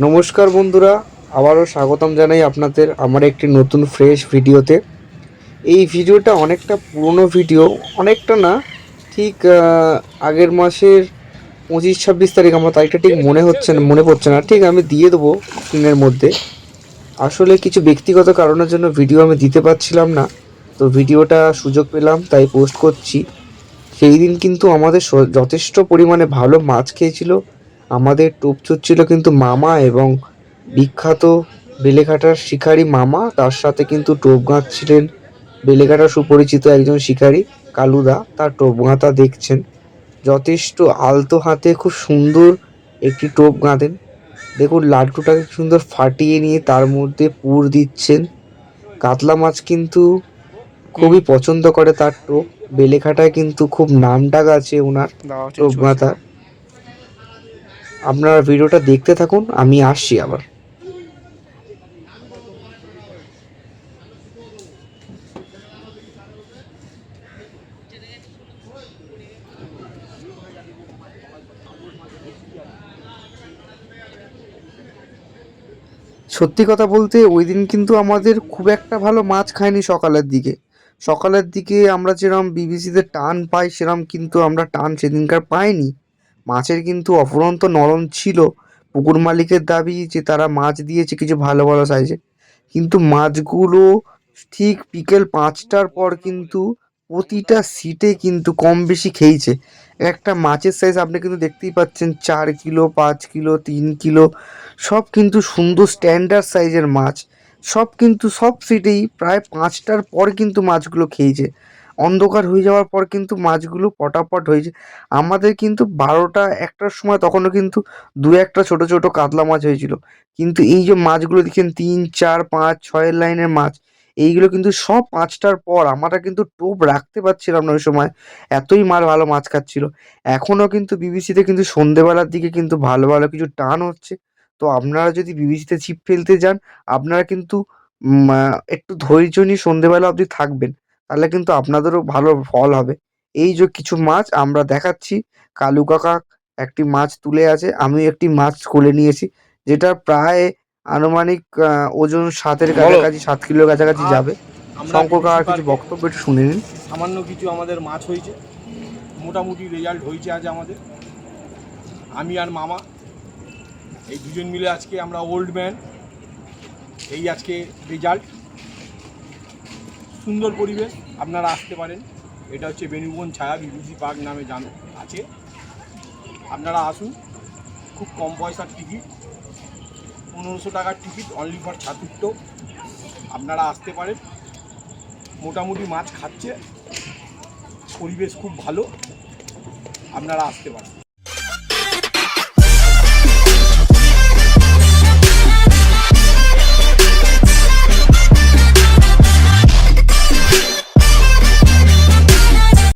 নমস্কার বন্ধুরা, আবারও স্বাগতম জানাই আপনাদের আমার একটি নতুন ফ্রেশ ভিডিওতে। এই ভিডিওটা অনেকটা পুরনো ভিডিও, অনেকটা না, ঠিক আগের মাসের 25-26 তারিখ, আমার তারিখটা ঠিক মনে পড়ছে না, ঠিক আমি দিয়ে দেবো স্ক্রিনের মধ্যে। আসলে কিছু ব্যক্তিগত কারণের জন্য ভিডিও আমি দিতে পারছিলাম না, তো ভিডিওটা সুযোগ পেলাম তাই পোস্ট করছি। সেই দিন কিন্তু আমাদের যথেষ্ট পরিমাণে ভালো মাছ খেয়েছিল, আমাদের টোপ ছিল কিন্তু মামা এবং বিখ্যাত বেলেঘাটার শিকারী মামা, তার সাথে কিন্তু টোপ গাঁথছিলেন বেলেঘাটার সুপরিচিত একজন শিকারী কালুদা। তার টোপ গাঁথা দেখছেন, যথেষ্ট আলতো হাতে খুব সুন্দর একটি টোপ গাঁথেন। দেখুন লাড্ডুটাকে সুন্দর ফাটিয়ে নিয়ে তার মধ্যে পুর দিচ্ছেন। কাতলা মাছ কিন্তু খুবই পছন্দ করে তার টোপ। বেলেঘাটায় কিন্তু খুব নামডাক আছে ওনার টোপ গাঁথার। আপনারা ভিডিওটা দেখতে থাকুন, আমি আসছি আবার। সত্যি কথা বলতে ওই দিন কিন্তু আমাদের খুব একটা ভালো মাছ খায়নি। সকালের দিকে আমরা যেরকম বিবিসিতে টান পাই সেরকম কিন্তু আমরা টান সেদিনকার পাইনি। মাছের কিন্তু অফুরন্ত নরম ছিল। পুকুর মালিকের দাবি যে তারা মাছ দিয়েছে কিছু ভালো ভালো সাইজে, কিন্তু মাছগুলো ঠিক বিকেল 5টার পর কিন্তু প্রতিটা সিটে কিন্তু কম বেশি খেয়েছে। একটা মাছের সাইজ আপনি কিন্তু দেখতেই পাচ্ছেন, 4 কিলো, 5 কিলো, 3 কিলো, সব কিন্তু সুন্দর স্ট্যান্ডার্ড সাইজের মাছ। সব কিন্তু সব সিটেই প্রায় 5টার পর কিন্তু মাছগুলো খেয়েছে। অন্ধকার হয়ে যাওয়ার পর কিন্তু মাছগুলো পটাপট হয়েছে। আমাদের কিন্তু 12টা 1টার সময় তখনও কিন্তু দু একটা ছোট ছোট কাতলা মাছ হয়েছিল। কিন্তু এই যে মাছগুলো দেখছেন 3, 4, 5, 6 লাইনের মাছ, এইগুলো কিন্তু সব 5টার পর। আমরা কিন্তু টোপ রাখতে পারছিলাম না ওই সময়, এতই ভালো মাছ খাচ্ছিল। এখনও কিন্তু বিবিসিতে কিন্তু সন্ধেবেলার দিকে কিন্তু ভালো ভালো কিছু টান হচ্ছে। তো আপনারা যদি বিবিসিতে ছিপ ফেলতে যান, আপনারা কিন্তু একটু ধৈর্য নিয়ে সন্ধেবেলা অবধি থাকবেন, তাহলে কিন্তু আপনাদেরও ভালো ফল হবে। এই যে কিছু মাছ আমরা দেখাচ্ছি, কালু কাকা একটি মাছ তুলে আছে, আমি একটি মাছ কোলে নিয়েছি, যেটা প্রায় আনুমানিক ওজন 7-এর বলো। কাছাকাছি, 7 কিলোর কাছাকাছি আর যাবে। আমরা শঙ্কর বিবিসি কাকার কিছু পার্কে বক্তব্য একটু শুনে নিন। সামান্য কিছু আমাদের মাছ হয়েছে, মোটামুটি রেজাল্ট হয়েছে আজ আমাদের। আমি আর মামা এই দুজন মিলে আজকে আমরা ওল্ড ম্যান, এই আজকে রেজাল্ট। সুন্দর পরিবেশ, আপনারা আসতে পারেন। এটা হচ্ছে বেনুবন ছায়া বিবিসি পার্ক নামে আছে। আপনারা আসুন, খুব কম পয়সার টিকিট, 1500 টাকার টিকিট, অনলি ফর ছাতুর্থ। আপনারা আসতে পারেন, মোটামুটি মাছ খাচ্ছে, পরিবেশ খুব ভালো, আপনারা আসতে পারেন।